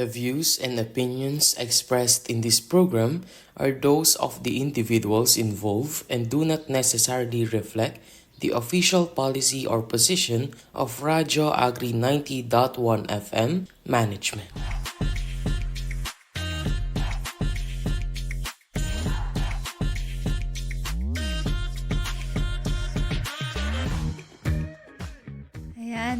The views and opinions expressed in this program are those of the individuals involved and do not necessarily reflect the official policy or position of Radyo Agri 90.1 FM management.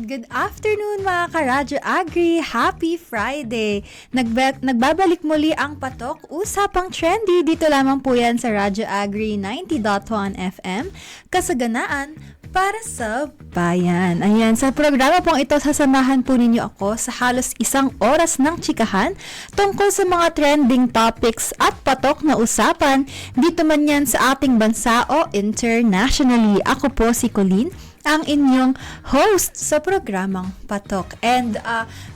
Good afternoon mga ka-Radyo Agri! Happy Friday! Nagbabalik muli ang patok, usapang trendy. Dito lamang po yan sa Radyo Agri 90.1 FM. Kasaganaan para sa bayan. Ayan, sa programa pong ito, sasamahan po ninyo ako sa halos 1 oras ng chikahan tungkol sa mga trending topics at patok na usapan dito man yan sa ating bansa o internationally. Ako po si Colleen, ang inyong host sa programang Patok. And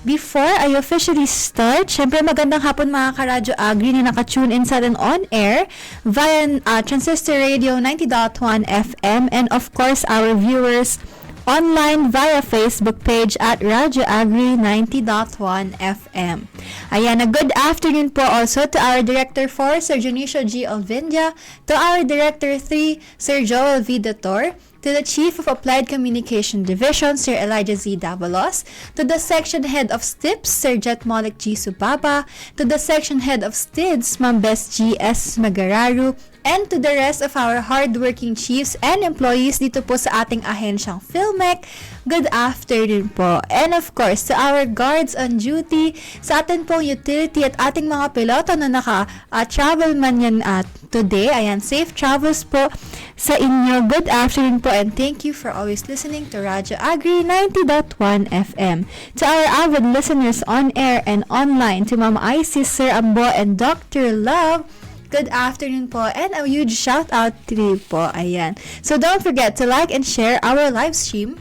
before I officially start, syempre magandang hapon mga ka-Radyo Agri na nakatune in sa atin on air via Transistor Radio 90.1 FM, and of course our viewers online via Facebook page at Radyo Agri 90.1 FM. Ayan, a good afternoon po also to our Director 4, Sir Junicio G. Alvindia, to our Director 3, Sir Joel V. Dator, to the Chief of Applied Communication Division, Sir Elijah Z. Davalos, to the Section Head of STIPS, Sir Jet Malik G. Subaba, to the Section Head of STIDS, Ma'am Bess G. S. Magararu, and to the rest of our hardworking chiefs and employees dito po sa ating ahensyang PhilMec, good afternoon po. And of course, to our guards on duty, sa atin pong utility at ating mga piloto na naka-travel man yan today. Ayan, safe travels po sa inyo. Good afternoon po, and thank you for always listening to Radyo Agri 90.1 FM. To our avid listeners on air and online, to Ma'am Isis, Sir Ambo, and Dr. Love, good afternoon po, and a huge shout out to you po. Ayan. So don't forget to like and share our live stream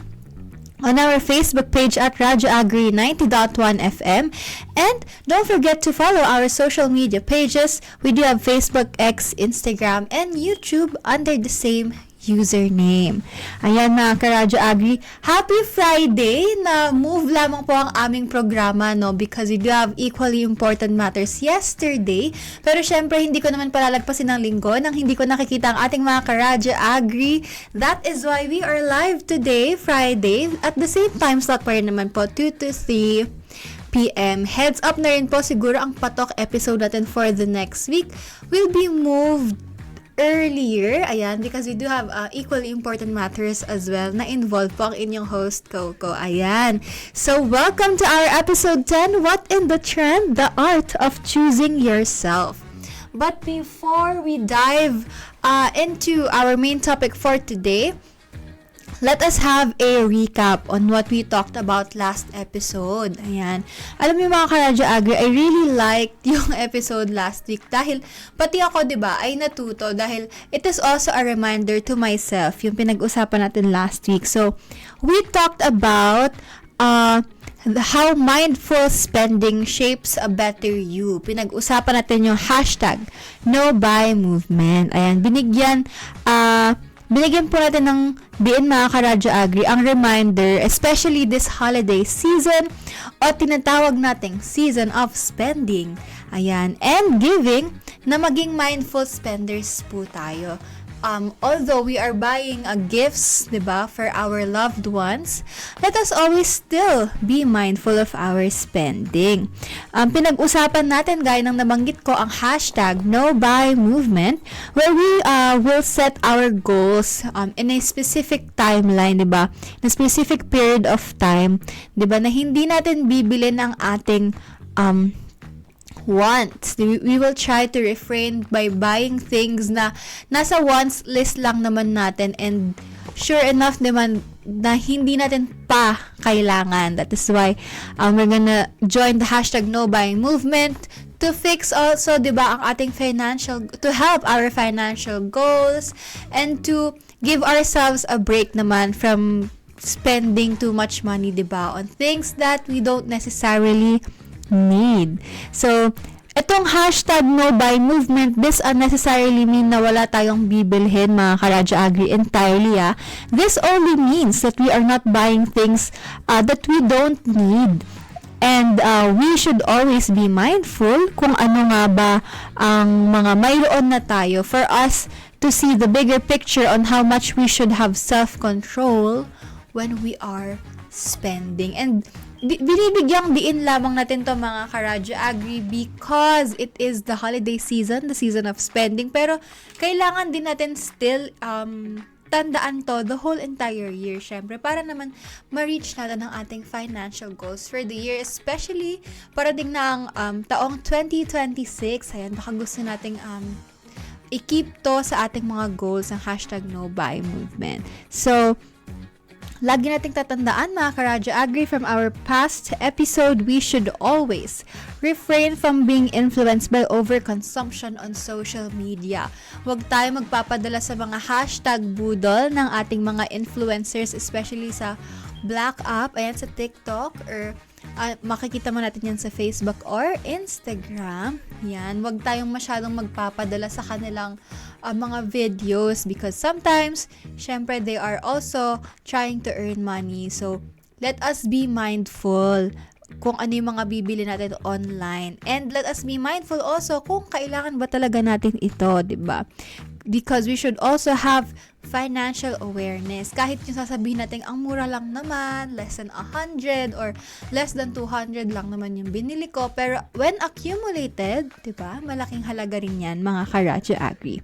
on our Facebook page at Radyo Agri 90.1 FM, and don't forget to follow our social media pages. We do have Facebook, X, Instagram, and YouTube under the same username. Ayan mga ka-Radyo Agri, happy Friday! Na move lamang po ang aming programa, no, because we do have equally important matters yesterday. Pero syempre, hindi ko naman palalagpasin ng linggo nang hindi ko nakikita ang ating mga ka-Radyo Agri. That is why we are live today, Friday, at the same time slot pa rin naman po, 2 to 3 p.m. Heads up na rin po siguro ang patok episode natin for the next week will be moved earlier, ayan, because we do have equally important matters as well na involved po ang inyong host, Coco. Ayan. So, welcome to our episode 10, What in the Trend? The Art of Choosing Yourself. But before we dive into our main topic for today, let us have a recap on what we talked about last episode. Ayan. Alam niyo mga ka-Radyo Agri, I really liked yung episode last week dahil pati ako, 'di ba, ay natuto dahil it is also a reminder to myself yung pinag-usapan natin last week. So, we talked about how mindful spending shapes a better you. Pinag-usapan natin yung hashtag #NoBuy movement. Ayan, binigyan po natin ng diin mga ka-Radyo Agri ang reminder, especially this holiday season o tinatawag nating season of spending. Ayan, and giving, na maging mindful spenders po tayo. Although we are buying gifts, diba, for our loved ones, let us always still be mindful of our spending. Pinag-usapan natin, gaya ng nabanggit ko, ang hashtag #NoBuy movement, where we will set our goals in a specific timeline, diba, in a specific period of time, diba, na hindi natin bibilin ang ating wants. We will try to refrain by buying things na nasa wants list lang naman natin, and sure enough naman na hindi natin pa kailangan. That is why we're gonna join the hashtag #NoBuy movement to fix also, diba, ang ating to help our financial goals, and to give ourselves a break naman from spending too much money, diba, on things that we don't necessarily need. So, itong hashtag #NoBuy movement, this unnecessarily mean na wala tayong bibilhin mga ka-Radyo Agri entirely. This only means that we are not buying things that we don't need. And we should always be mindful kung ano nga ba ang mga mayroon na tayo for us to see the bigger picture on how much we should have self-control when we are spending. And binibigyang diin lamang natin to mga Karadyo Agri because it is the holiday season, the season of spending. Pero kailangan din natin still tandaan to the whole entire year, syempre, para naman ma-reach natin ang ating financial goals for the year, especially parating na ang taong 2026. Ayan, baka gusto nating i-keep to sa ating mga goals ng #NoBuy movement. So, lagi nating tatandaan mga Karadyo Agri from our past episode, we should always refrain from being influenced by overconsumption on social media. Huwag tayo magpapadala sa mga #budol ng ating mga influencers, especially sa Black App, ayan, sa TikTok, or makikita mo natin yan sa Facebook or Instagram. Yan, huwag tayong masyadong magpapadala sa kanilang mga videos because sometimes, syempre, they are also trying to earn money. So, let us be mindful kung ano yung mga bibili natin online. And let us be mindful also kung kailangan ba talaga natin ito, diba? Because we should also have financial awareness. Kahit yung sasabihin natin, ang mura lang naman, less than 100 or less than 200 lang naman yung binili ko. Pero when accumulated, diba, malaking halaga rin yan, mga Karadyo Agri.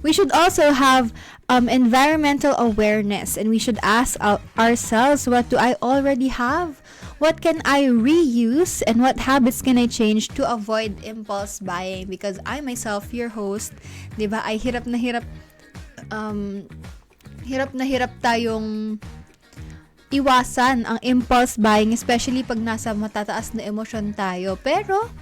We should also have environmental awareness, and we should ask ourselves, what do I already have? What can I reuse, and what habits can I change to avoid impulse buying? Because I myself, your host, diba, ay hirap na hirap tayong iwasan ang impulse buying, especially pag nasa matataas na emosyon tayo. Pero,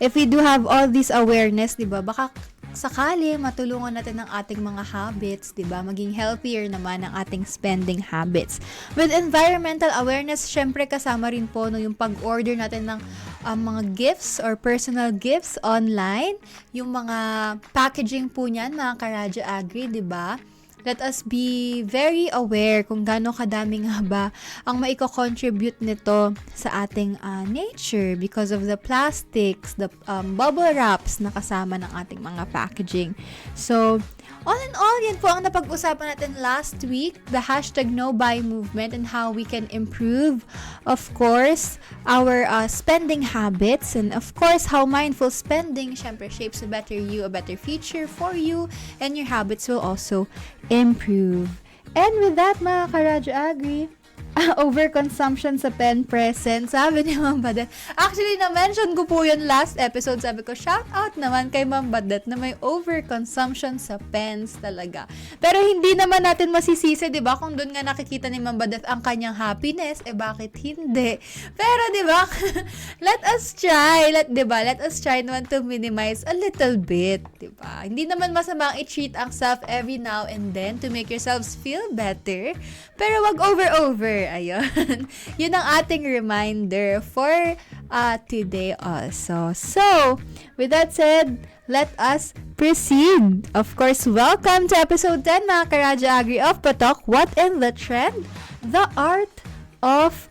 if we do have all this awareness, diba, baka sakali matulungan natin ang ating mga habits, 'di ba? Maging healthier naman ang ating spending habits. With environmental awareness, syempre kasama rin po yung pag-order natin ng mga gifts or personal gifts online, yung mga packaging po niyan, mga Karadyo Agri, 'di ba? Let us be very aware kung gaano kadami nga ba ang maiko-contribute nito sa ating nature because of the plastics, the bubble wraps na kasama ng ating mga packaging. So, all in all, yan po ang napag-usapan natin last week, the #NoBuy movement and how we can improve, of course, our spending habits, and of course, how mindful spending syempre shapes a better you, a better future for you, and your habits will also improve. And with that, mga Karadyo Agri, overconsumption sa pen present. Sabi ni Ma'am Badet. Actually, na-mention ko po yun last episode. Sabi ko, shout out naman kay Ma'am Badet na may overconsumption sa pens talaga. Pero hindi naman natin masisisi, di ba? Kung doon nga nakikita ni Ma'am Badet ang kanyang happiness, bakit hindi? Pero, di ba? Let us try. Let us try naman to minimize a little bit, di ba? Hindi naman masamang i-treat ang self every now and then to make yourselves feel better. Pero wag over. Ayun. Yun ang ating reminder for today also. So, with that said, let us proceed. Of course, welcome to episode 10, mga Karadyo Agri of Patok. What in the trend? The art of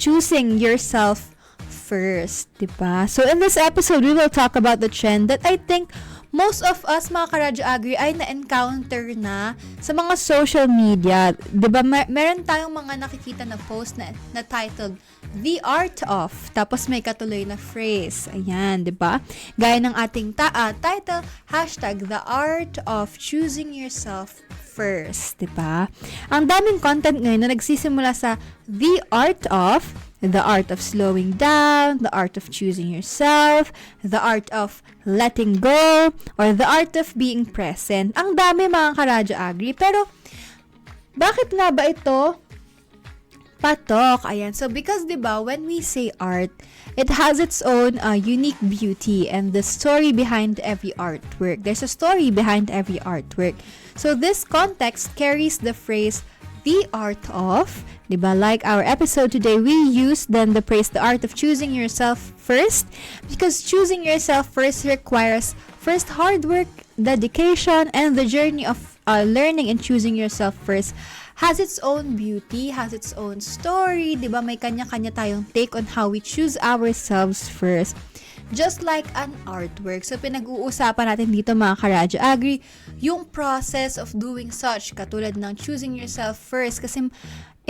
choosing yourself first, diba? So, in this episode, we will talk about the trend that I think most of us, mga Karadyo Agri, ay na-encounter na sa mga social media. Diba, meron tayong mga nakikita na post na titled, The Art of, tapos may katuloy na phrase. Ayan, diba? Gaya ng ating title, #The Art of Choosing Yourself First, diba? Ang daming content ngayon na nagsisimula sa The Art of slowing down, the art of choosing yourself, the art of letting go, or the art of being present. Ang dami, mga Karadyo Agri. Pero, bakit nga ba ito patok? Ayan. So, because, diba, when we say art, it has its own unique beauty and the story behind every artwork. There's a story behind every artwork. So, this context carries the phrase, the art of, diba? Like our episode today, we use then the phrase, the art of choosing yourself first, because choosing yourself first requires hard work, dedication, and the journey of learning and choosing yourself first has its own beauty, has its own story, di ba? May kanya-kanya tayong take on how we choose ourselves first. Just like an artwork. So, pinag-uusapan natin dito mga ka-Radyo Agri, yung process of doing such, katulad ng choosing yourself first. Kasi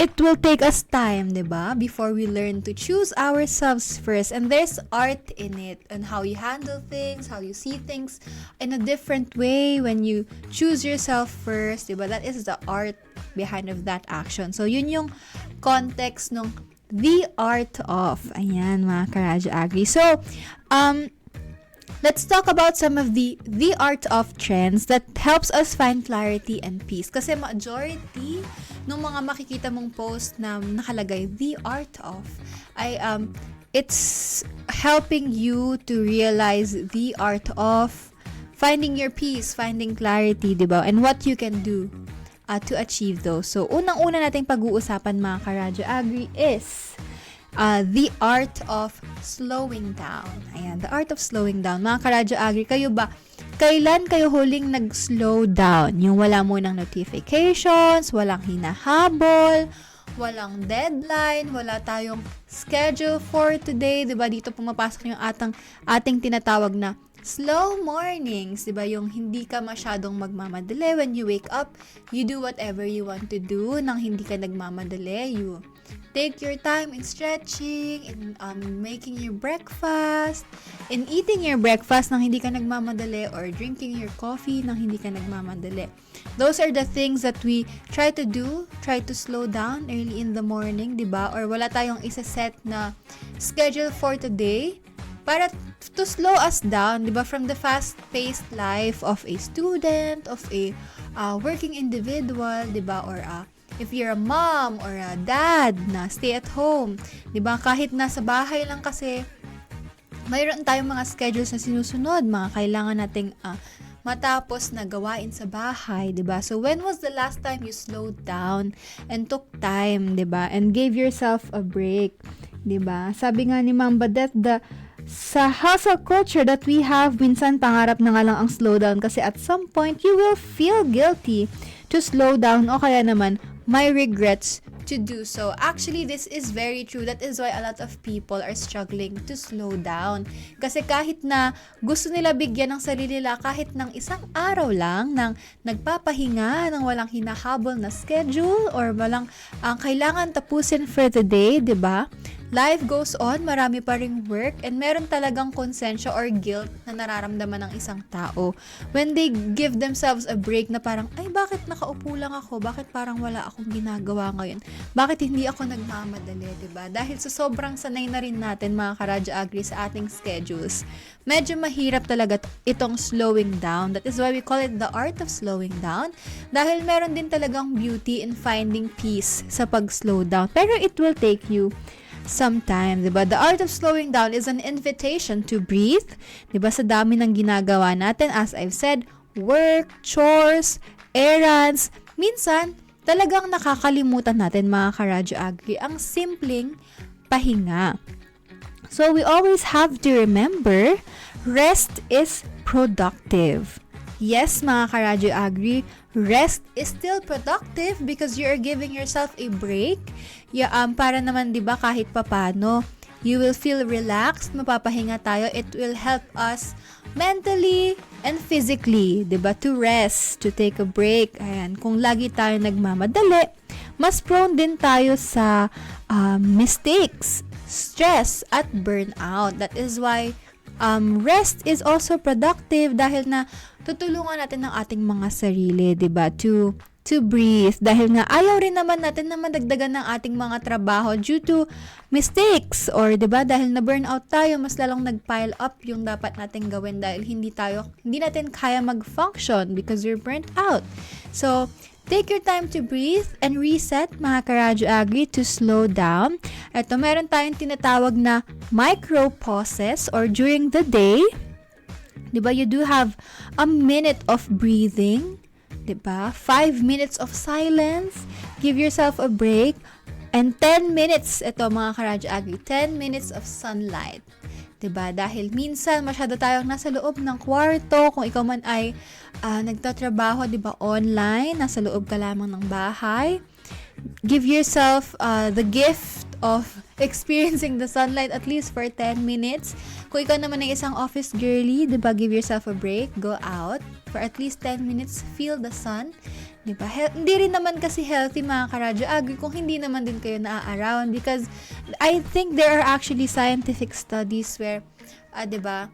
it will take us time, diba? Before we learn to choose ourselves first. And there's art in it, on how you handle things, how you see things in a different way when you choose yourself first, diba? That is the art behind of that action. So, yun yung context ng the art of. Ayan, mga ka-Radyo Agri. So, let's talk about some of the art of trends that helps us find clarity and peace. Kasi majority ng mga makikita mong post na nakalagay the art of ay it's helping you to realize the art of finding your peace, finding clarity, diba? And what you can do to achieve those. So, unang-una nating pag-uusapan mga ka-Radyo Agri is the art of slowing down. Ayan, the art of slowing down. Mga ka-Radyo Agri, kayo ba, kailan kayo huling nag-slow down? Yung wala mo ng notifications, walang hinahabol, walang deadline, wala tayong schedule for today. Diba, dito pumapasok yung ating tinatawag na slow mornings, diba? Yung hindi ka masyadong magmamadali. When you wake up, you do whatever you want to do nang hindi ka nagmamadali. You take your time in stretching, in making your breakfast, in eating your breakfast nang hindi ka nagmamadali, or drinking your coffee nang hindi ka nagmamadali. Those are the things that we try to do, try to slow down early in the morning, diba? Or wala tayong isa-set na schedule for today para to slow us down, diba? From the fast-paced life of a student, of a working individual, diba? Or if you're a mom or a dad na stay at home, diba? Kahit nasa bahay lang kasi, mayroon tayong mga schedules na sinusunod, mga kailangan nating matapos na gawain sa bahay, diba? So, when was the last time you slowed down and took time, diba? And gave yourself a break, diba? Sabi nga ni Ma'am Badet, sa hustle culture that we have, minsan pangarap na nga lang ang slowdown kasi at some point, you will feel guilty to slow down o kaya naman, may regrets to do so. Actually, this is very true. That is why a lot of people are struggling to slow down. Kasi kahit na gusto nila bigyan ng sarili nila kahit ng isang araw lang ng nagpapahinga, ng walang hinahabol na schedule or walang kailangan tapusin for the day, 'di ba? Life goes on, marami pa ring work, and meron talagang konsensya or guilt na nararamdaman ng isang tao when they give themselves a break na parang, ay bakit nakaupo lang ako? Bakit parang wala akong ginagawa ngayon? Bakit hindi ako nagmamadali, diba? Dahil sa sobrang sanay na rin natin mga ka-Radyo Agri sa ating schedules, medyo mahirap talaga itong slowing down. That is why we call it the art of slowing down, dahil meron din talagang beauty in finding peace sa pag-slow down. Pero it will take you sometime, diba? The art of slowing down is an invitation to breathe, diba? Sa dami ng ginagawa natin, as I've said, work, chores, errands, minsan, talagang nakakalimutan natin mga ka-Radyo Agri ang simpleng pahinga. So, we always have to remember, rest is productive. Yes, mga ka-Radyo Agri, rest is still productive because you are giving yourself a break. Para naman, di ba, kahit papano, you will feel relaxed, mapapahinga tayo. It will help us mentally and physically, di ba, to rest, to take a break. Ayan, kung lagi tayo nagmamadali, mas prone din tayo sa mistakes, stress, at burnout. That is why rest is also productive dahil na tutulungan natin ng ating mga sarili, 'di ba? To breathe dahil nga ayaw rin naman natin na madagdagan ng ating mga trabaho due to mistakes or 'di ba dahil na burnout tayo, mas lalong nag-pile up yung dapat nating gawin dahil hindi natin kaya mag-function because we're burnt out. So, take your time to breathe and reset, mga ka-Radyo Agri, to slow down. Ito, meron tayong tinatawag na micro pauses or during the day. Diba, you do have a minute of breathing. Diba? 5 minutes of silence. Give yourself a break. And 10 minutes, ito mga ka-Radyo Agri, 10 minutes of sunlight. Diba? Dahil minsan masyado tayong nasa loob ng kwarto. Kung ikaw man ay nagtatrabaho, diba, online, nasa loob ka lamang ng bahay. Give yourself the gift of experiencing the sunlight at least for 10 minutes. Kung ikaw naman ay isang office girly, diba, give yourself a break, go out for at least 10 minutes, feel the sun. Diba? Hindi rin naman kasi healthy mga karadyo agri kung hindi naman din kayo na-around, because I think there are actually scientific studies where, diba,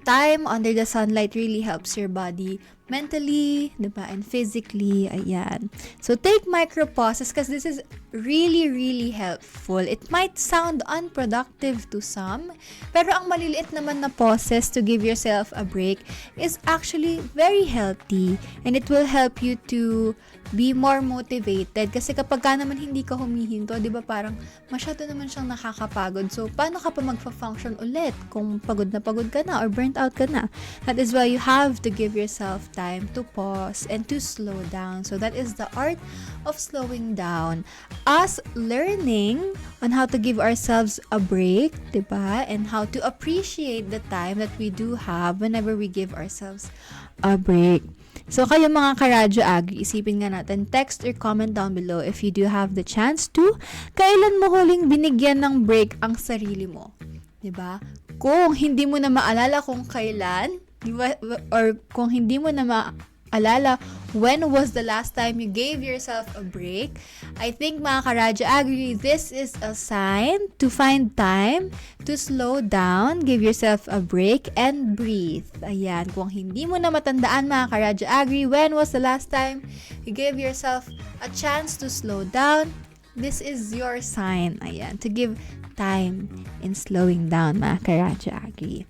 time under the sunlight really helps your body mentally, diba, and physically. Ayan. So, take micro pauses because this is really, really helpful. It might sound unproductive to some, pero ang maliliit naman na pauses to give yourself a break is actually very healthy, and it will help you to be more motivated. Kasi kapag ka naman hindi ka humihinto, di ba parang masyado naman siyang nakakapagod. So, paano ka pa magfa-function ulit kung pagod ka na or burnt out ka na? That is why you have to give yourself time to pause and to slow down. So, that is the art of slowing down. Us learning on how to give ourselves a break, di ba? And how to appreciate the time that we do have whenever we give ourselves a break. So, kayo mga karadyo agri, isipin nga natin, text or comment down below if you do have the chance to, kailan mo huling binigyan ng break ang sarili mo? Diba? Kung hindi mo na maalala kung kailan, diba? Or kung hindi mo na maalala when was the last time you gave yourself a break, I think mga karadyo agri, this is a sign to find time to slow down, give yourself a break, and breathe. Ayan, kung hindi mo na matandaan mga karadyo agri, when was the last time you gave yourself a chance to slow down, this is your sign, ayan, to give time in slowing down mga karadyo agri.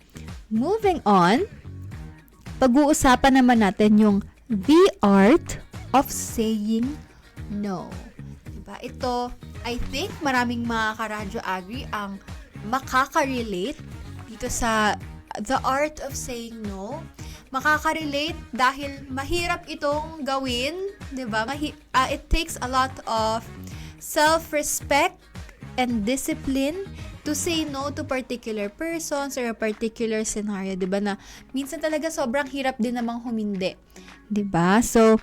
Moving on, pag-uusapan naman natin yung the art of saying no. Diba? Ito, I think maraming mga karadyo agri ang makaka-relate dito sa the art of saying no. Makaka-relate dahil mahirap itong gawin, diba? It takes a lot of self-respect and discipline to say no to particular persons or a particular scenario, 'di ba, na minsan talaga sobrang hirap din namang humindi, 'di ba? So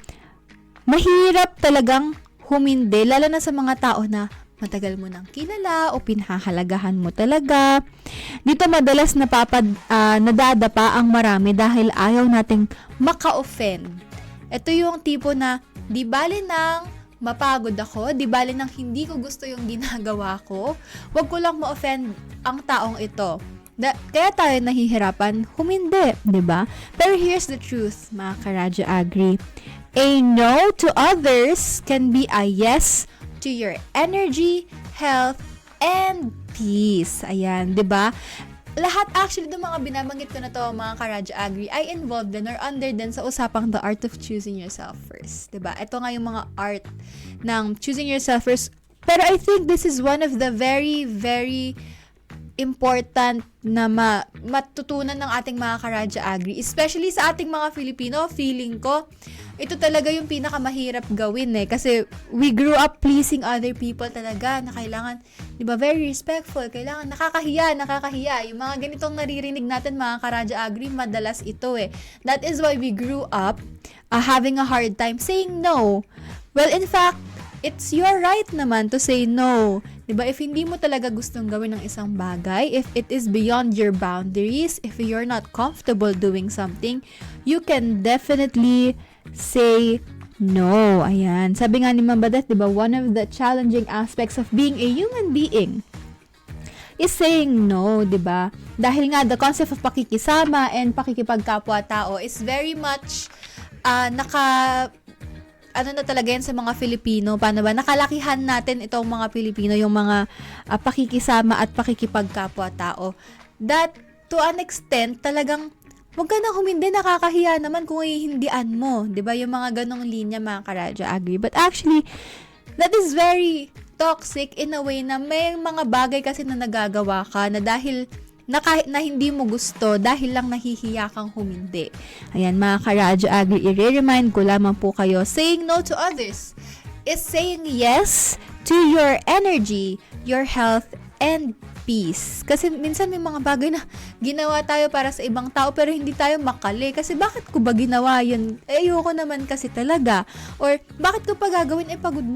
mahirap talagang humindi lalo na sa mga tao na matagal mo nang kilala o pinahahalagahan mo talaga. Dito madalas nadadapa ang marami dahil ayaw nating maka-offend. Ito yung tipo na di bali nang mapagod ako, di bali nang hindi ko gusto yung ginagawa ko, wag ko lang ma-offend ang taong ito. Kaya tayo nahihirapan humindi, di ba? Pero here's the truth, mga karadyo agri. A no to others can be a yes to your energy, health, and peace. Ayan, di ba? Lahat actually ng mga binabanggit ko na to, mga karadyo agri, ay involved din or under din sa usapang the art of choosing yourself first. Diba? Ito nga yung mga art ng choosing yourself first. Pero I think this is one of the very, very important na matutunan ng ating mga karadyo agri. Especially sa ating mga Filipino, feeling ko, ito talaga yung pinakamahirap gawin kasi we grew up pleasing other people talaga na kailangan, di ba, very respectful, kailangan nakakahiya, yung mga ganitong naririnig natin mga karadyo agri, madalas ito That is why we grew up having a hard time saying no. Well, in fact, it's your right naman to say no. Diba? If hindi mo talaga gustong gawin ng isang bagay, if it is beyond your boundaries, if you're not comfortable doing something, you can definitely say no. Ayan. Sabi nga ni Ma'am Badet, diba, one of the challenging aspects of being a human being is saying no, diba? Dahil nga, the concept of pakikisama and pakikipagkapwa-tao is very much na talaga yan sa mga Filipino. Paano ba? Nakalakihan natin itong mga Pilipino, yung mga pakikisama at pakikipagkapwa-tao. That, to an extent, talagang wag ka na humindi, nakakahiya naman kung hihindian mo. Diba? Yung mga ganong linya, mga karadyo agri. But actually, that is very toxic in a way na may mga bagay kasi na nagagawa ka na dahil na hindi mo gusto dahil lang nahihiya kang humindi. Ayan, mga karadyo agri, i-remind ko lamang po kayo, saying no to others is saying yes to your energy, your health, and peace. Kasi minsan may mga bagay na ginawa tayo para sa ibang tao pero hindi tayo makali. Kasi bakit ko ba ginawa yun? Ayoko naman kasi talaga. Or bakit ko pa gagawin?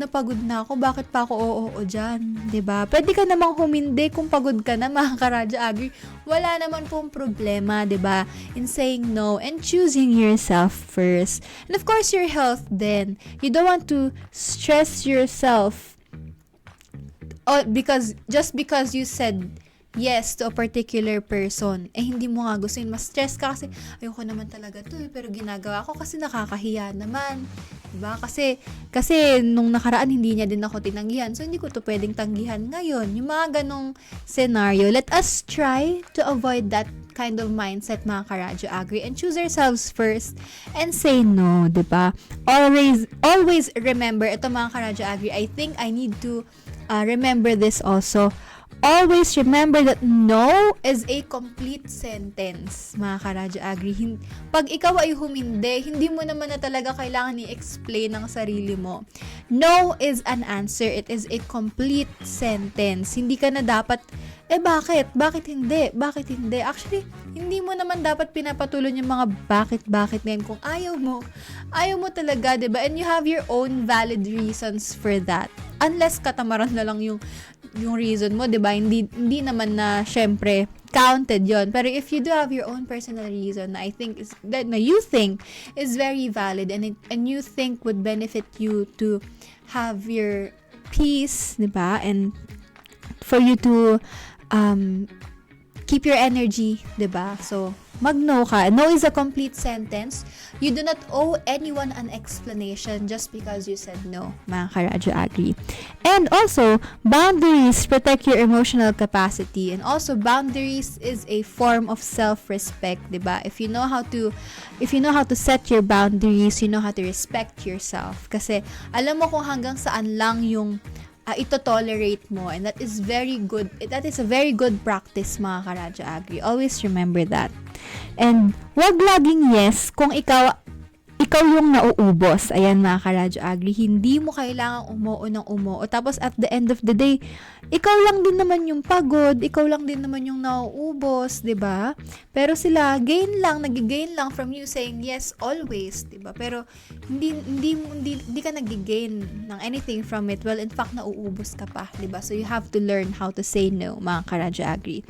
Pagod na ako. Bakit pa ako oo dyan? 'Di ba? Pwede ka namang humindi kung pagod ka na, mga Karadyo Agri. Wala naman pong problema, 'di ba? In saying no and choosing yourself first. And of course, your health then. You don't want to stress yourself just because you said yes to a particular person, hindi mo nga gusto yun. Mas stress ka kasi, ayoko naman talaga to, pero ginagawa ko kasi nakakahiya naman. Diba? Kasi nung nakaraan, hindi niya din ako tinanggihan. So, hindi ko to pwedeng tanggihan ngayon. Yung mga ganong scenario, let us try to avoid that kind of mindset, mga Karadyo Agri, and choose ourselves first and say no, diba? Always remember, ito mga Karadyo Agri, I think I need to remember this also. Always remember that no is a complete sentence, mga Karadyo Agri. Pag ikaw ay humindi, hindi mo naman na talaga kailangan i-explain ang sarili mo. No is an answer. It is a complete sentence. Hindi ka na dapat, bakit? Bakit hindi? Bakit hindi? Actually, hindi mo naman dapat pinapatuloy yung mga bakit ngayon kung ayaw mo. Ayaw mo talaga, diba? And you have your own valid reasons for that. Unless katamaran na lang yung reason mo, 'di ba? Hindi naman na syempre counted 'yon. Pero if you do have your own personal reason, I think you think is very valid and you think would benefit you to have your peace, 'di ba? And for you to keep your energy, 'di ba? So, mag-no ka. No is a complete sentence. You do not owe anyone an explanation just because you said no, mga Karadyo Agri. And also, boundaries protect your emotional capacity. And also, boundaries is a form of self-respect, 'di ba? If you know how to set your boundaries, you know how to respect yourself. Kasi alam mo kung hanggang saan lang yung ito tolerate mo, and that is very good. That is a very good practice, mga Karadyo Agri. Always remember that. And wag laging yes kung ikaw yung nauubos. Ayan, mga Karadyo Agri, hindi mo kailangang umuo ng umuo. Tapos at the end of the day, ikaw lang din naman yung pagod, ikaw lang din naman yung nauubos, 'di ba? Pero sila nag-gain lang from you saying yes always, 'di ba? Pero hindi ka nag-gain ng anything from it. Well, in fact, nauubos ka pa, 'di ba? So you have to learn how to say no, mga Karadyo Agri.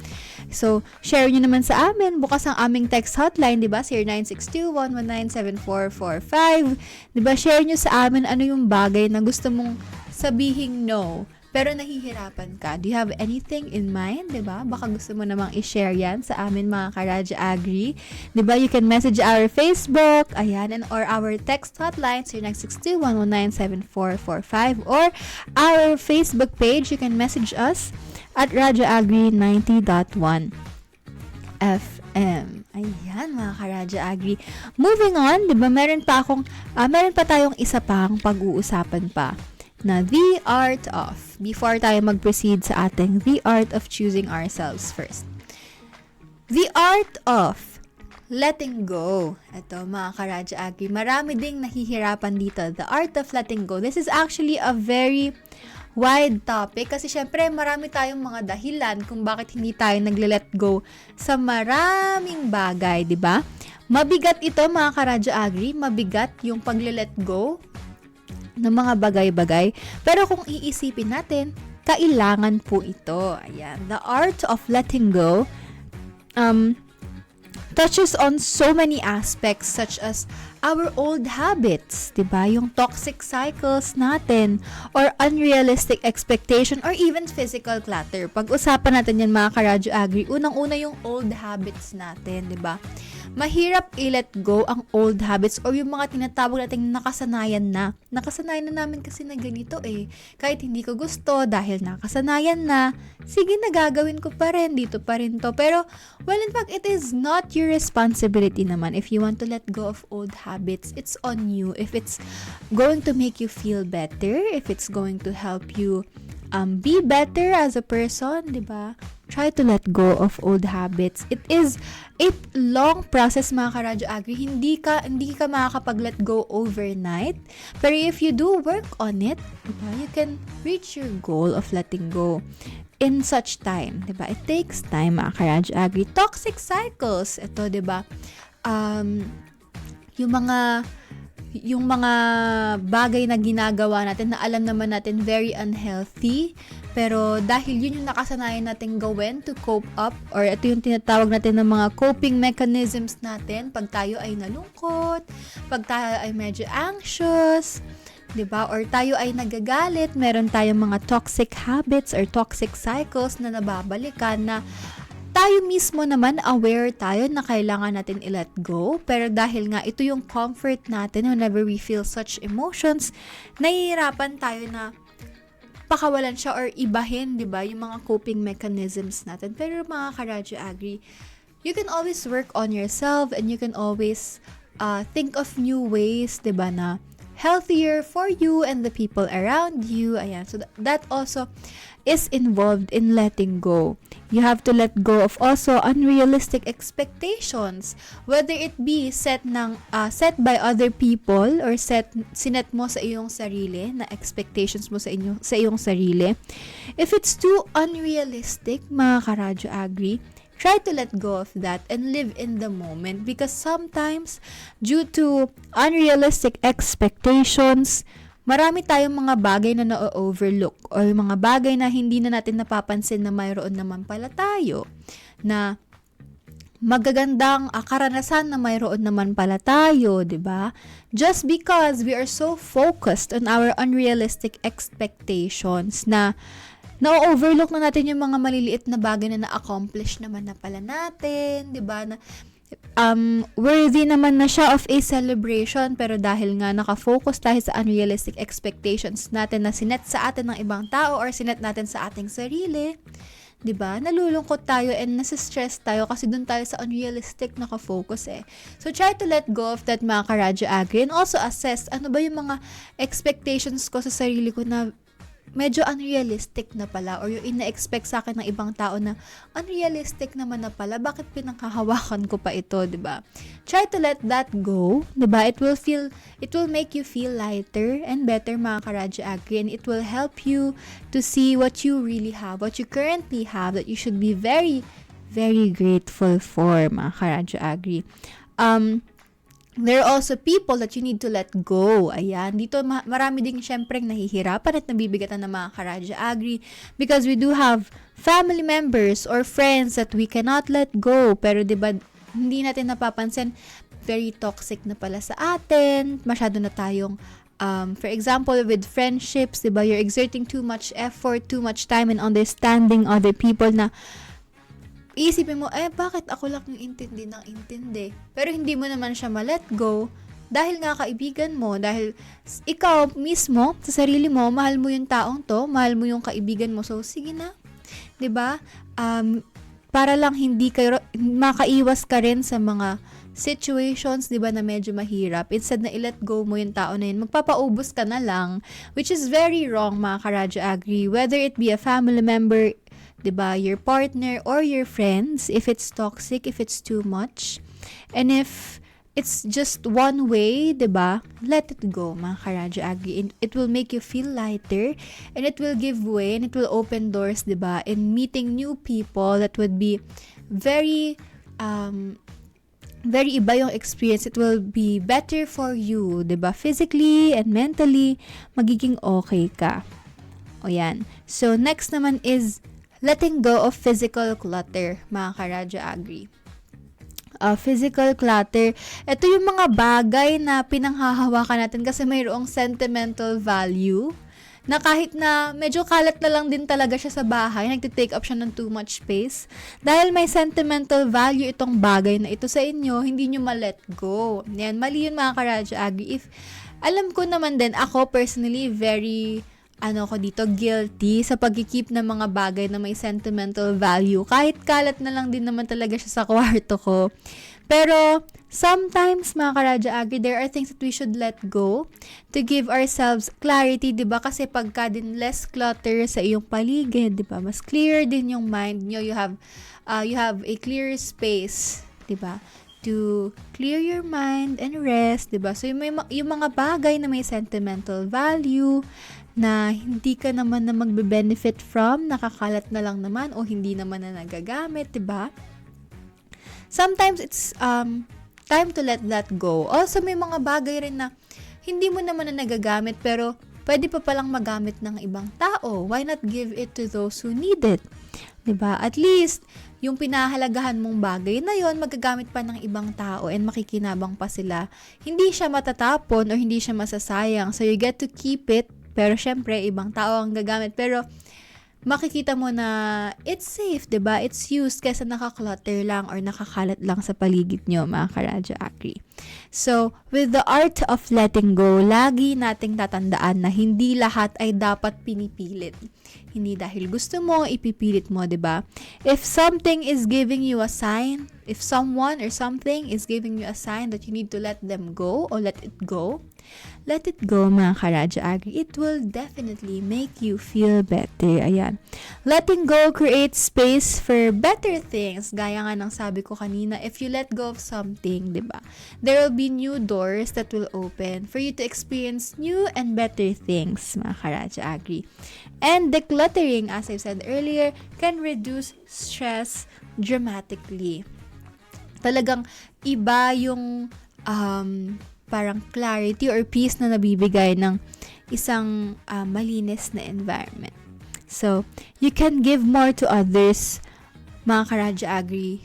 So, share niyo naman sa amin. Bukas ang aming text hotline, 'di ba? 0962-119-7445. 'Di ba? Share niyo sa amin ano yung bagay na gusto mong sabihing no, pero nahihirapan ka. Do you have anything in mind, 'di ba? Baka gusto mo namang i-share 'yan sa amin, mga Karadyo Agri. 'Di ba? You can message our Facebook, ayan, or our text hotline 0962-119-7445, or our Facebook page. You can message us at Radyo Agri 90.1 FM. Ayan, mga Karadyo Agri. Moving on, 'di ba? Meron pa tayong isa pang pag-uusapan pa na the art of, before tayo mag-proceed sa ating the art of choosing ourselves first. The art of letting go. Ito, mga Karadyo Agri, marami ding nahihirapan dito. The art of letting go. This is actually a very wide topic kasi syempre marami tayong mga dahilan kung bakit hindi tayo nagle-let go sa maraming bagay, di ba? Mabigat ito, mga Karadyo Agri, mabigat yung pagle-let go ng mga bagay-bagay. Pero kung iisipin natin, kailangan po ito. Ayan, the art of letting go touches on so many aspects such as our old habits, 'di ba? Yung toxic cycles natin or unrealistic expectation or even physical clutter. Pag-usapan natin 'yan, mga Karadyo Agri. Unang-una yung old habits natin, 'di ba? Mahirap i-let go ang old habits or yung mga tinatawag nating nakasanayan na. Nakasanayan na namin kasi na ganito eh. Kahit hindi ko gusto dahil nakasanayan na, sige, nagagawin ko pa rin, dito pa rin to. Pero, well, in fact, it is not your responsibility naman. If you want to let go of old habits, it's on you. If it's going to make you feel better, if it's going to help you be better as a person, 'di ba? Try to let go of old habits. It is a long process, mga Karadyo Agri. Hindi ka makakapag-let go overnight. Pero if you do work on it, 'di ba? You can reach your goal of letting go. in such time, 'di ba? It takes time, mga Karadyo Agri. Toxic cycles, ito, 'di ba? Um, yung mga bagay na ginagawa natin na alam naman natin very unhealthy, pero dahil yun yung nakasanayan natin gawin to cope up, or ito yung tinatawag natin ng mga coping mechanisms natin pag tayo ay nalungkot, pag tayo ay medyo anxious, 'di ba? Or tayo ay nagagalit, meron tayong mga toxic habits or toxic cycles na nababalikan na tayo mismo naman aware tayo na kailangan natin i-let go, pero dahil nga ito yung comfort natin whenever we feel such emotions, nahihirapan tayo na pakawalan siya or ibahin, 'di ba? Yung mga coping mechanisms natin. Pero mga Karadyo Agri, you can always work on yourself and you can always think of new ways, 'di ba, na healthier for you and the people around you. Ayan. So that also is involved in letting go. You have to let go of also unrealistic expectations, whether it be set by other people or sinet mo sa iyong sarili na expectations mo sa iyong sarili. If it's too unrealistic, mga Karadyo Agri, try to let go of that and live in the moment, because sometimes due to unrealistic expectations, marami tayong mga bagay na na-overlook or mga bagay na hindi na natin napapansin na mayroon naman pala tayo, na magagandang karanasan na mayroon naman pala tayo, 'di ba? Just because we are so focused on our unrealistic expectations na na-overlook na natin yung mga maliliit na bagay na na-accomplish naman na pala natin, 'di ba? Na worthy naman na siya of a celebration, pero dahil nga nakafocus tayo sa unrealistic expectations natin na sinet sa atin ng ibang tao or sinet natin sa ating sarili, 'di ba? Nalulungkot tayo and nasa-stress tayo kasi doon tayo sa unrealistic nakafocus eh. So try to let go of that, mga Karadyo Agri, and also assess ano ba yung mga expectations ko sa sarili ko na medyo unrealistic na pala, or yung ina-expect sa akin ng ibang tao na unrealistic naman na pala, bakit pinanghahawakan ko pa ito, 'di ba? Try to let that go, 'di ba? It will make you feel lighter and better, mga Karadyo Agri, and it will help you to see what you really have, what you currently have, that you should be very, very grateful for, mga Karadyo Agri. There are also people that you need to let go. Ayan. Dito marami ding syempreng nahihirapan at nabibigatan ng mga Karadyo Agri, because we do have family members or friends that we cannot let go. Pero 'di ba, hindi natin napapansin, very toxic na pala sa atin. Masyado na tayong for example, with friendships, 'di ba, you're exerting too much effort, too much time in understanding other people na isipin mo, bakit ako lang yung intindi? Pero hindi mo naman siya ma-let go dahil nga kaibigan mo, dahil ikaw mismo, sa sarili mo, mahal mo yung taong to, mahal mo yung kaibigan mo. So, sige na. 'Di ba? Para lang hindi kayo makaiwas ka rin sa mga situations, 'di ba, na medyo mahirap. Instead na i-let go mo yung tao na yun, magpapaubos ka na lang, which is very wrong, mga Karadyo Agri. Whether it be a family member, 'di ba, your partner or your friends, if it's toxic, if it's too much, and if it's just one way, 'di ba, let it go, mga Karadyo Agri. It will make you feel lighter, and it will give way, and it will open doors, 'di ba, in meeting new people that would be very very iba yung experience. It will be better for you, 'di ba, physically and mentally, magiging okay ka. O yan. So next naman is letting go of physical clutter, mga Karadyo Agri. Physical clutter, ito yung mga bagay na pinanghahawakan natin kasi mayroong sentimental value, na kahit na medyo kalat na lang din talaga siya sa bahay, nagtitake up siya ng too much space. Dahil may sentimental value itong bagay na ito sa inyo, hindi nyo ma-let go. Yan, mali yun, mga Karadyo Agri. Alam ko naman din, ako personally, very guilty sa pagkikeep ng mga bagay na may sentimental value. Kahit kalat na lang din naman talaga siya sa kwarto ko. Pero, sometimes, mga Karadyo Agri, there are things that we should let go to give ourselves clarity, 'di ba? Kasi pagka din less clutter sa iyong paligid, 'di ba? Mas clear din yung mind nyo. You have a clear space, 'di ba, to clear your mind and rest, 'di ba? So yung mga bagay na may sentimental value, na hindi ka naman na magbe-benefit from, nakakalat na lang naman o hindi naman na nagagamit, 'di ba? Sometimes it's time to let that go. Also, may mga bagay rin na hindi mo naman na nagagamit pero pwede pa palang magamit ng ibang tao. Why not give it to those who need it? 'Di ba? At least, yung pinahalagahan mong bagay na yon magagamit pa ng ibang tao and makikinabang pa sila. Hindi siya matatapon or hindi siya masasayang. So, you get to keep it. Pero, syempre, ibang tao ang gagamit. Pero, makikita mo na it's safe, 'di ba? It's used kaysa nakaklutter lang or nakakalat lang sa paligid nyo, mga Karadyo Agri. So, with the art of letting go, lagi nating tatandaan na hindi lahat ay dapat pinipilit. Hindi dahil gusto mo, ipipilit mo, 'di ba? If something is giving you a sign, if someone or something is giving you a sign that you need to let them go or let it go, mga Karadyo Agri. It will definitely make you feel better. Ayan. Letting go creates space for better things. Gaya nga ng sabi ko kanina, if you let go of something, 'di ba? There will be new doors that will open for you to experience new and better things, mga Karadyo Agri. And decluttering, as I said earlier, can reduce stress dramatically. Talagang iba yung parang clarity or peace na nabibigay ng isang malinis na environment. So, you can give more to others, mga Karadyo Agri.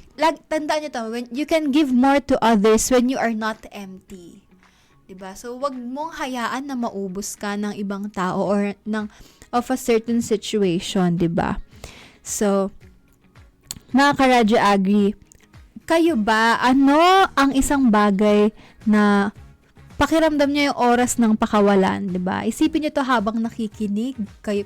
Tandaan nyo to, you can give more to others when you are not empty. 'Diba? So, wag mong hayaan na maubos ka ng ibang tao or of a certain situation, 'di ba? So, mga Karadyo Agri, kayo ba, ano ang isang bagay na pakiramdam niyo yung oras ng pakawalan, 'di ba? Isipin niyo to habang nakikinig,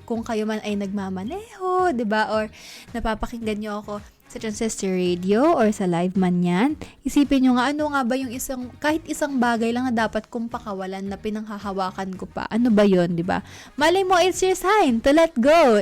kung kayo man ay nagmamaneho, 'di ba? Or napapakinggan niyo ako sa transistor radio or sa live man yan. Isipin niyo nga, ano nga ba yung kahit isang bagay lang na dapat kong pakawalan na pinanghahawakan ko pa. Ano ba 'yon, 'di ba? Malay mo, it's your sign to let go.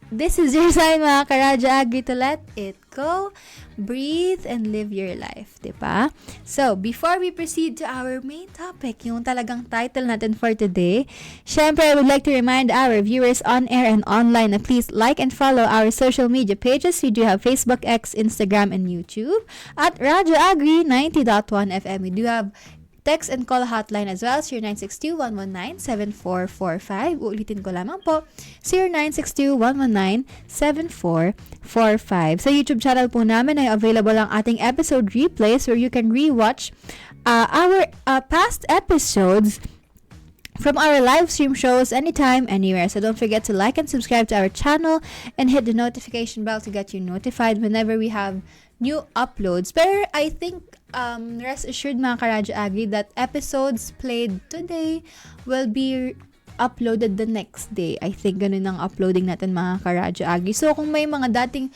This is your sign, mga Karadyo Agri, to let it go, breathe, and live your life, diba? So, before we proceed to our main topic, yung talagang title natin for today, syempre, I would like to remind our viewers on air and online na please like and follow our social media pages. We do have Facebook, X, Instagram, and YouTube at Radyo Agri 90.1 FM. We do have text and call hotline as well, 0962-119-7445. Uulitin ko lamang po, 0962-119-7445. Sa YouTube channel po namin ay available ang ating episode replays where you can rewatch our past episodes from our live stream shows anytime, anywhere. So don't forget to like and subscribe to our channel and hit the notification bell to get you notified whenever we have new uploads. Pero I think, rest assured, mga Karadyo Agri, that episodes played today will be uploaded the next day. I think ganun ang uploading natin, mga Karadyo Agri. So kung may mga dating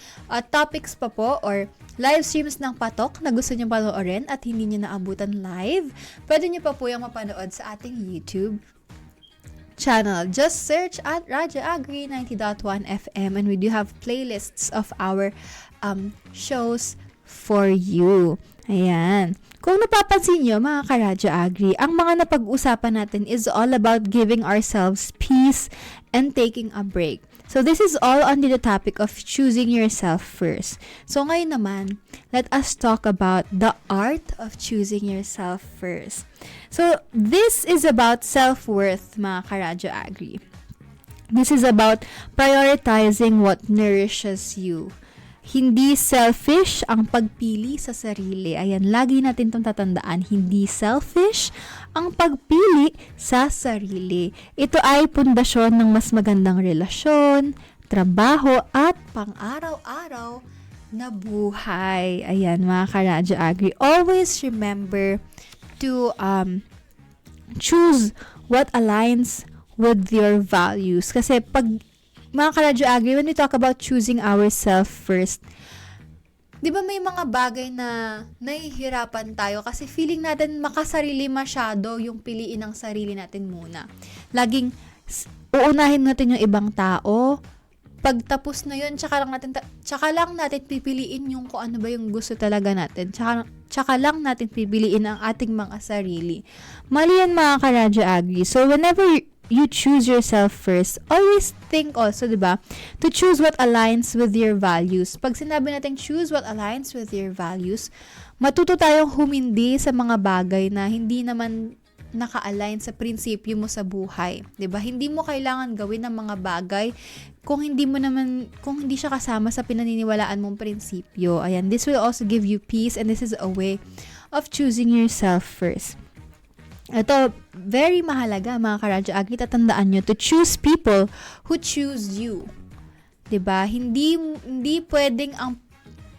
topics pa po or live streams ng patok na gusto nyo panoorin at hindi nyo naabutan live, pwede nyo pa po yung mapanood sa ating YouTube channel. Just search at Radyo Agri 90.1 FM and we do have playlists of our shows for you. Ayan. Kung napapansin nyo, mga Karadyo Agri, ang mga napag-usapan natin is all about giving ourselves peace and taking a break. So this is all under the topic of choosing yourself first. So ngayon naman, let us talk about the art of choosing yourself first. So this is about self-worth, mga Karadyo Agri. This is about prioritizing what nourishes you. Hindi selfish ang pagpili sa sarili. Ayan, lagi natin itong tatandaan. Hindi selfish ang pagpili sa sarili. Ito ay pundasyon ng mas magandang relasyon, trabaho, at pang-araw-araw na buhay. Ayan, mga Karadyo Agri. Always remember to choose what aligns with your values. Kasi pag mga Karadyo Agri, when we talk about choosing ourselves first, di ba may mga bagay na nahihirapan tayo kasi feeling natin makasarili masyado yung piliin ng sarili natin muna. Laging uunahin natin yung ibang tao, pagtapos na yun, tsaka lang natin pipiliin yung kung ano ba yung gusto talaga natin. Tsaka lang natin pipiliin ang ating mga sarili. Mali yan, mga Karadyo Agri. So, whenever you choose yourself first, always think also, di ba, to choose what aligns with your values. Pag sinabi natin choose what aligns with your values, matuto tayong humindi sa mga bagay na hindi naman naka-align sa prinsipyo mo sa buhay. 'Di ba? Hindi mo kailangan gawin ng mga bagay kung hindi siya kasama sa pinaniniwalaan mong prinsipyo. Ayan, this will also give you peace, and this is a way of choosing yourself first. Ito, very mahalaga mga Karadyo Agri, tatandaan nyo to choose people who choose you. 'Di ba? Hindi pwedeng ang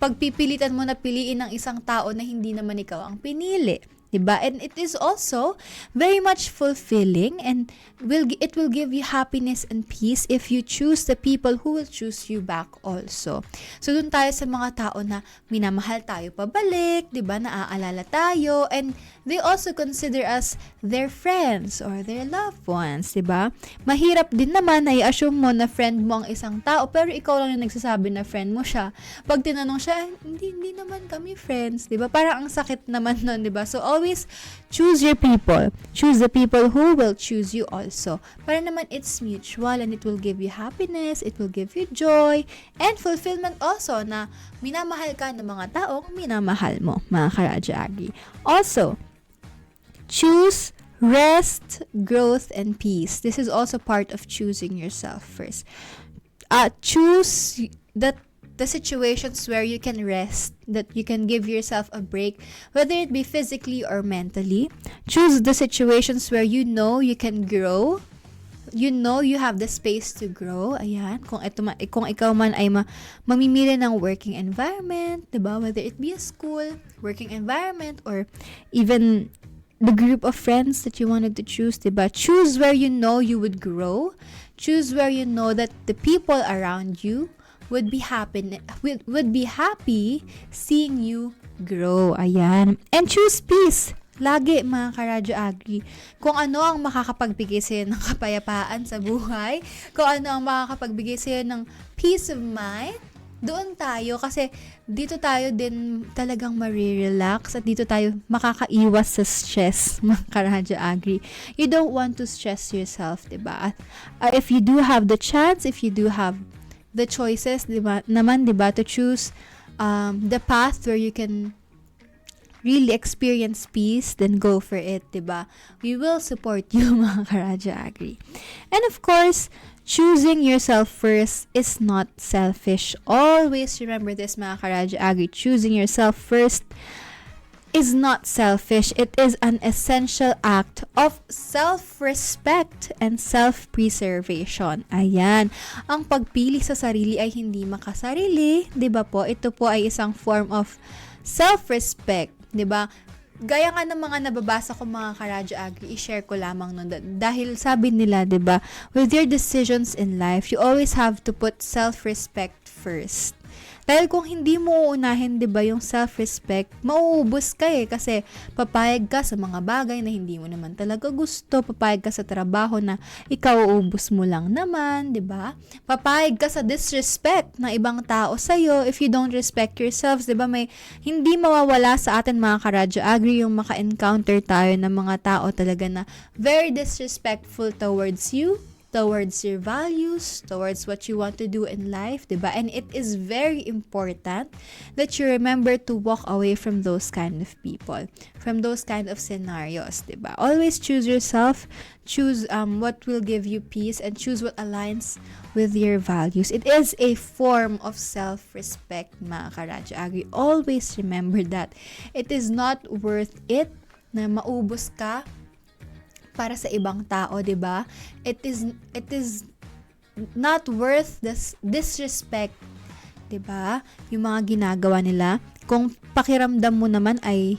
pagpipilitan mo na piliin ng isang tao na hindi naman ikaw ang pinili. Diba? And it is also very much fulfilling, and it will give you happiness and peace if you choose the people who will choose you back also. So dun tayo sa mga tao na minamahal tayo pabalik, diba? Naaalala tayo, and they also consider us their friends or their loved ones, diba? Mahirap din naman na i-assume mo na friend mo ang isang tao, pero ikaw lang yung nagsasabi na friend mo siya. Pag tinanong siya, hindi naman kami friends, diba? Parang ang sakit naman nun, diba? So always choose your people. Choose the people who will choose you also. Para naman it's mutual, and it will give you happiness, it will give you joy, and fulfillment also na minamahal ka ng mga taong minamahal mo, mga Karadyo Agri. Also, choose rest, growth, and peace. This is also part of choosing yourself first. Choose the situations where you can rest, that you can give yourself a break, whether it be physically or mentally. Choose the situations where you know you can grow, you know you have the space to grow. Ayan, kung ikaw man ay mamimili ng working environment, diba? Whether it be a school, working environment, or even the group of friends that you wanted to choose, diba? Choose where you know you would grow. Choose where you know that the people around you would be happy seeing you grow. Ayan. And choose peace. Lagi, mga Karadyo Agri. Kung ano ang makakapagbigay sa'yo ng kapayapaan sa buhay, kung ano ang makakapagbigay sa'yo ng peace of mind, doon tayo, kasi dito tayo din talagang marirelax, at dito tayo makakaiwas sa stress, mga Karadyo Agri. You don't want to stress yourself, diba? If you do have the chance, if you do have the choices, diba, to choose the path where you can really experience peace, then go for it, diba? We will support you, mga Karadyo Agri. And of course, choosing yourself first is not selfish. Always remember this, mga Karadyo Agri. Choosing yourself first is not selfish. It is an essential act of self-respect and self-preservation. Ayan. Ang pagpili sa sarili ay hindi makasarili. Diba po? Ito po ay isang form of self-respect. Diba? Gaya nga ng mga nababasa ko, mga Karadyo Agri, i-share ko lamang nun. Dahil sabi nila, diba, with your decisions in life, you always have to put self-respect first. Dahil kung hindi mo uunahin, 'di ba, yung self-respect, mauubos ka kasi papayag ka sa mga bagay na hindi mo naman talaga gusto, papayag ka sa trabaho na ikaw uubos mo lang naman, 'di ba? Papayag ka sa disrespect ng ibang tao sa iyo if you don't respect yourselves, 'di ba? May hindi mawawala sa atin, mga Karadyo Agri, yung maka-encounter tayo ng mga tao talaga na very disrespectful towards you, towards your values, towards what you want to do in life, diba? And it is very important that you remember to walk away from those kind of people, from those kind of scenarios, diba? Always choose yourself, choose what will give you peace, and choose what aligns with your values. It is a form of self-respect, mga Karadyo Agri. Always remember that. It is not worth it na maubos ka para sa ibang tao, 'di ba? It is not worth this disrespect, 'di ba? Yung mga ginagawa nila, kung pakiramdam mo naman ay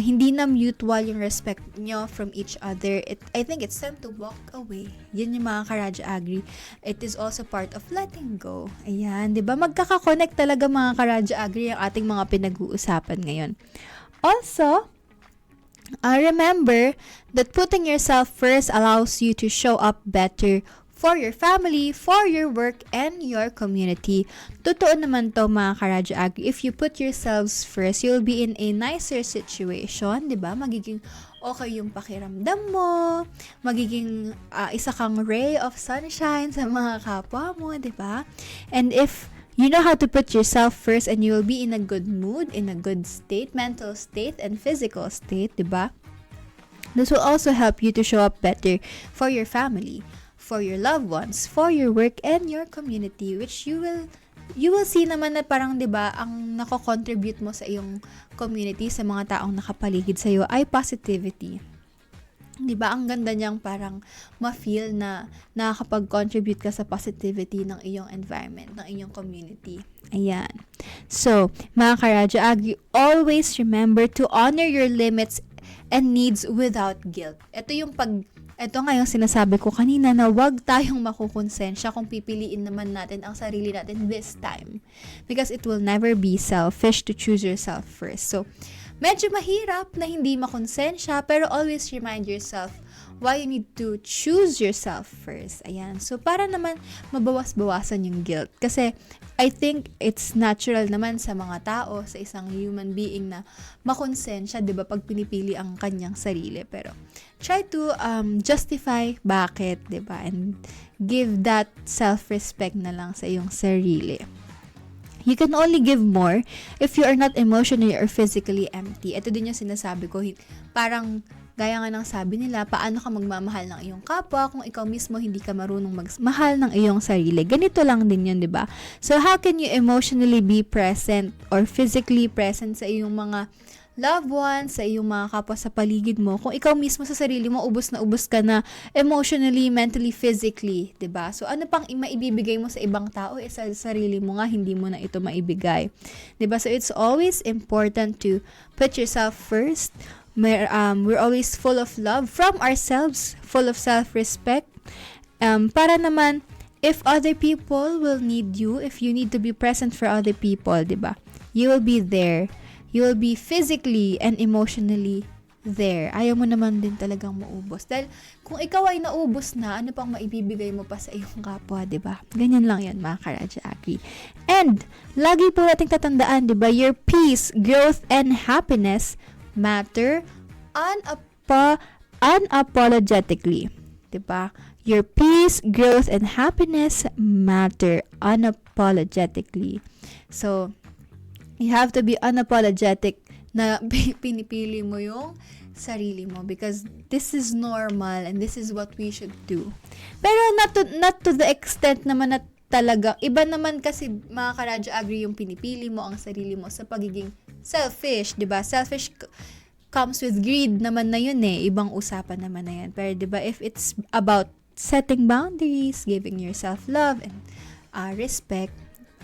hindi na mutual yung respect nyo from each other, I think it's time to walk away. Yan yung mga Karadyo Agri. It is also part of letting go. Ayan, 'di ba? Magkaka-connect talaga, mga Karadyo Agri, ang ating mga pinag-uusapan ngayon. Also, remember that putting yourself first allows you to show up better for your family, for your work, and your community. Totoo naman to mga Karadyo Agri. If you put yourselves first, you'll be in a nicer situation, di ba? Magiging okay yung pakiramdam mo, magiging isa kang ray of sunshine sa mga kapwa mo, di ba? And if you know how to put yourself first and you will be in a good mood, in a good state, mental state, and physical state, diba? This will also help you to show up better for your family, for your loved ones, for your work, and your community, which you will see naman na parang, diba, ang nako-contribute mo sa iyong community, sa mga taong nakapaligid sa iyo ay positivity. Diba, ang ganda niyang parang ma-feel na nakakapag-contribute ka sa positivity ng iyong environment, ng iyong community. Ayan. So, mga Karadyo Agri, always remember to honor your limits and needs without guilt. Ito nga yung sinasabi ko kanina na wag tayong makukonsensya kung pipiliin naman natin ang sarili natin this time. Because it will never be selfish to choose yourself first. So, medyo mahirap na hindi makonsensya, pero always remind yourself why you need to choose yourself first. Ayan. So, para naman mabawas-bawasan yung guilt. Kasi, I think it's natural naman sa mga tao, sa isang human being na makonsensya, di ba, pag pinipili ang kanyang sarili. Pero, try to justify bakit, di ba? And give that self-respect na lang sa iyong sarili. You can only give more if you are not emotionally or physically empty. Ito din yung sinasabi ko. Parang, gaya nga ng sabi nila, paano ka magmamahal ng iyong kapwa kung ikaw mismo hindi ka marunong magmahal ng iyong sarili. Ganito lang din yun, di ba? So, how can you emotionally be present or physically present sa iyong mga loved ones, sa iyong mga kapwa sa paligid mo, kung ikaw mismo sa sarili mo, ubos na ubos ka na emotionally, mentally, physically, diba? So, ano pang maibibigay mo sa ibang tao? Sa sarili mo nga, hindi mo na ito maibigay. Diba? So, it's always important to put yourself first. We're always full of love from ourselves, full of self-respect. Para naman, if other people will need you, if you need to be present for other people, diba? You will be there. You will be physically and emotionally there. Ayaw mo naman din talagang maubos. Dahil kung ikaw ay naubos na, ano pang maibibigay mo pa sa iyong kapwa, diba? Ganyan lang yan, mga Karadyo Agri. And, lagi po nating tatandaan, diba? Your peace, growth, and happiness matter unapologetically. Diba? Your peace, growth, and happiness matter unapologetically. So, you have to be unapologetic na pinipili mo yung sarili mo because this is normal and this is what we should do. Pero not to the extent naman na talaga, iba naman kasi mga Karadyo Agri yung pinipili mo ang sarili mo sa pagiging selfish, diba? Selfish comes with greed naman na yun eh. Ibang usapan naman na yan. Pero diba, if it's about setting boundaries, giving yourself love and respect,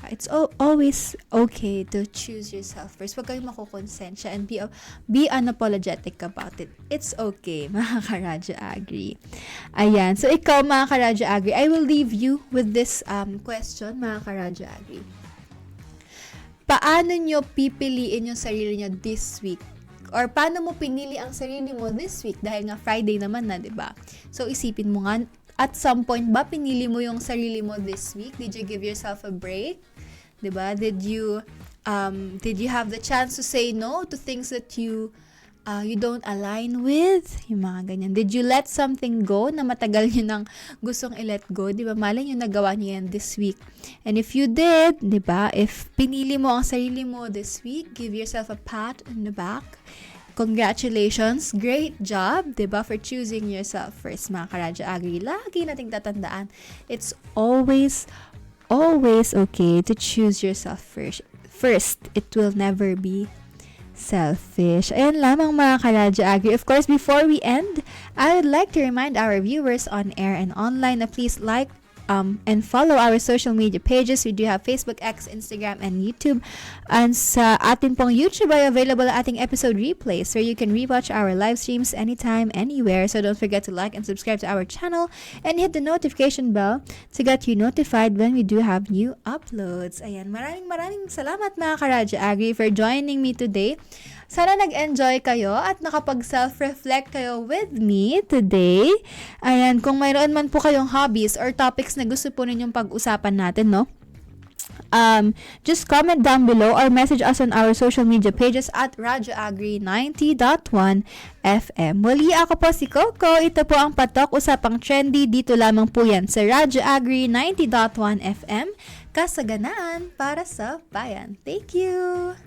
it's always okay to choose yourself first. Huwag kayong makukonsensya and be unapologetic about it. It's okay, mga Karadyo Agri. Ayan. So, ikaw, mga Karadyo Agri, I will leave you with this question, mga Karadyo Agri. Paano nyo pipiliin yung sarili nyo this week? Or paano mo pinili ang sarili mo this week? Dahil nga Friday naman na, diba? So, isipin mo nga, at some point ba pinili mo yung sarili mo this week? Did you give yourself a break? Diba? Did you have the chance to say no to things that you don't align with? Yung mga ganyan. Did you let something go na matagal nyo nang gustong i-let go? Diba? Malay nyo nagawa nyo yan this week. And if you did, diba? If pinili mo ang sarili mo this week, give yourself a pat on the back. Congratulations! Great job, diba, for choosing yourself first, mga Karadyo Agri. Lagi nating tatandaan, it's always okay to choose yourself first. It will never be selfish. Ayan lamang, mga Karadyo Agri. Of course, before we end, I would like to remind our viewers on air and online na please like and follow our social media pages. We do have Facebook, X, Instagram, and YouTube. And sa atin pong YouTube ay available ang ating episode replays where you can rewatch our live streams anytime, anywhere. So don't forget to like and subscribe to our channel and hit the notification bell to get you notified when we do have new uploads. Ayan, maraming salamat, mga Karadyo Agri, for joining me today. Sana nag-enjoy kayo at nakapag-self-reflect kayo with me today. Ayan, kung mayroon man po kayong hobbies or topics na gusto po ninyong pag-usapan natin, no? Just comment down below or message us on our social media pages at Radyo Agri 90.1 FM. Muli ako po si Coco. Ito po ang Patok Usapang Trendy. Dito lamang po yan sa Radyo Agri 90.1 FM. Kasaganaan para sa bayan. Thank you!